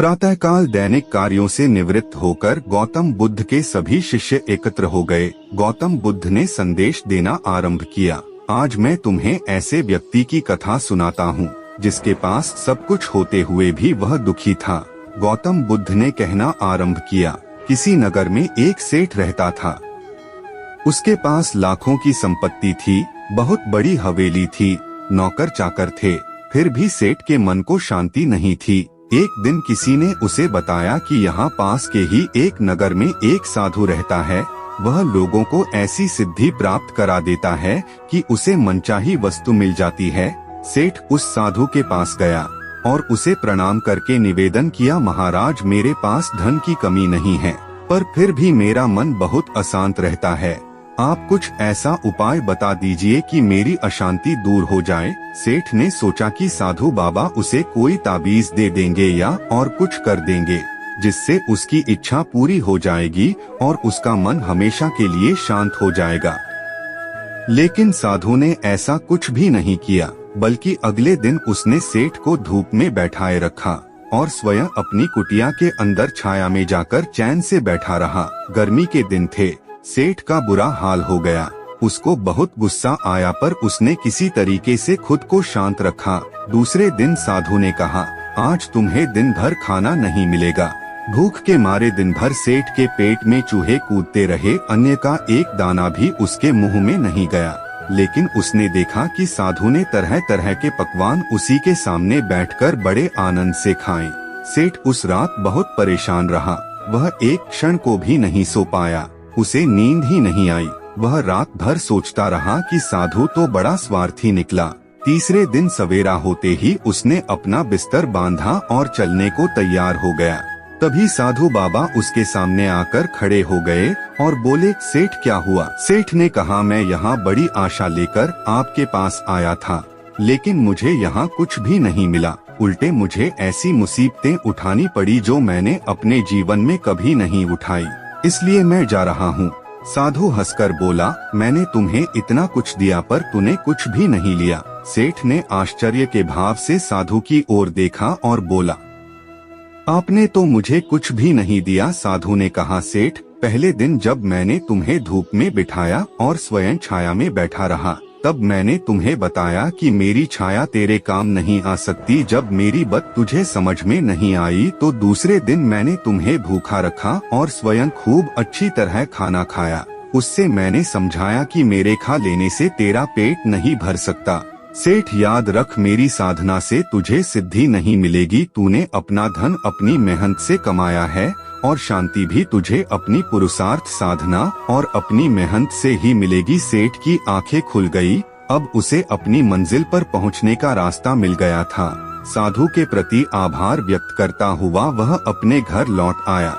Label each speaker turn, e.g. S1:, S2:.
S1: प्रातःकाल दैनिक कार्यों से निवृत्त होकर गौतम बुद्ध के सभी शिष्य एकत्र हो गए। गौतम बुद्ध ने संदेश देना आरंभ किया। आज मैं तुम्हें ऐसे व्यक्ति की कथा सुनाता हूँ जिसके पास सब कुछ होते हुए भी वह दुखी था। गौतम बुद्ध ने कहना आरंभ किया, किसी नगर में एक सेठ रहता था। उसके पास लाखों की संपत्ति थी, बहुत बड़ी हवेली थी, नौकर चाकर थे, फिर भी सेठ के मन को शांति नहीं थी। एक दिन किसी ने उसे बताया कि यहाँ पास के ही एक नगर में एक साधु रहता है। वह लोगों को ऐसी सिद्धि प्राप्त करा देता है कि उसे मनचाही वस्तु मिल जाती है। सेठ उस साधु के पास गया और उसे प्रणाम करके निवेदन किया, महाराज मेरे पास धन की कमी नहीं है, पर फिर भी मेरा मन बहुत अशांत रहता है। आप कुछ ऐसा उपाय बता दीजिए कि मेरी अशांति दूर हो जाए। सेठ ने सोचा कि साधु बाबा उसे कोई ताबीज दे देंगे या और कुछ कर देंगे जिससे उसकी इच्छा पूरी हो जाएगी और उसका मन हमेशा के लिए शांत हो जाएगा। लेकिन साधु ने ऐसा कुछ भी नहीं किया, बल्कि अगले दिन उसने सेठ को धूप में बैठाए रखा और स्वयं अपनी कुटिया के अंदर छाया में जाकर चैन से बैठा रहा। गर्मी के दिन थे, सेठ का बुरा हाल हो गया। उसको बहुत गुस्सा आया, पर उसने किसी तरीके से खुद को शांत रखा। दूसरे दिन साधु ने कहा, आज तुम्हें दिन भर खाना नहीं मिलेगा। भूख के मारे दिन भर सेठ के पेट में चूहे कूदते रहे, अन्य का एक दाना भी उसके मुंह में नहीं गया। लेकिन उसने देखा कि साधु ने तरह तरह के पकवान उसी के सामने बैठकर बड़े आनंद से खाए। सेठ उस रात बहुत परेशान रहा। वह एक क्षण को भी नहीं सो पाया, उसे नींद ही नहीं आई। वह रात भर सोचता रहा कि साधु तो बड़ा स्वार्थी निकला। तीसरे दिन सवेरा होते ही उसने अपना बिस्तर बांधा और चलने को तैयार हो गया। तभी साधु बाबा उसके सामने आकर खड़े हो गए और बोले, सेठ क्या हुआ? सेठ ने कहा, मैं यहाँ बड़ी आशा लेकर आपके पास आया था, लेकिन मुझे यहाँ कुछ भी नहीं मिला। उल्टे मुझे ऐसी मुसीबतें उठानी पड़ी जो मैंने अपने जीवन में कभी नहीं उठाई, इसलिए मैं जा रहा हूँ। साधु हंसकर बोला, मैंने तुम्हें इतना कुछ दिया पर तूने कुछ भी नहीं लिया। सेठ ने आश्चर्य के भाव से साधु की ओर देखा और बोला, आपने तो मुझे कुछ भी नहीं दिया। साधु ने कहा, सेठ पहले दिन जब मैंने तुम्हें धूप में बिठाया और स्वयं छाया में बैठा रहा, तब मैंने तुम्हें बताया कि मेरी छाया तेरे काम नहीं आ सकती। जब मेरी बात तुझे समझ में नहीं आई तो दूसरे दिन मैंने तुम्हें भूखा रखा और स्वयं खूब अच्छी तरह खाना खाया। उससे मैंने समझाया कि मेरे खा लेने से तेरा पेट नहीं भर सकता। सेठ याद रख, मेरी साधना से तुझे सिद्धि नहीं मिलेगी। तूने अपना धन अपनी मेहनत से कमाया है और शांति भी तुझे अपनी पुरुषार्थ साधना और अपनी मेहनत से ही मिलेगी। सेठ की आंखें खुल गई। अब उसे अपनी मंजिल पर पहुंचने का रास्ता मिल गया था। साधु के प्रति आभार व्यक्त करता हुआ वह अपने घर लौट आया।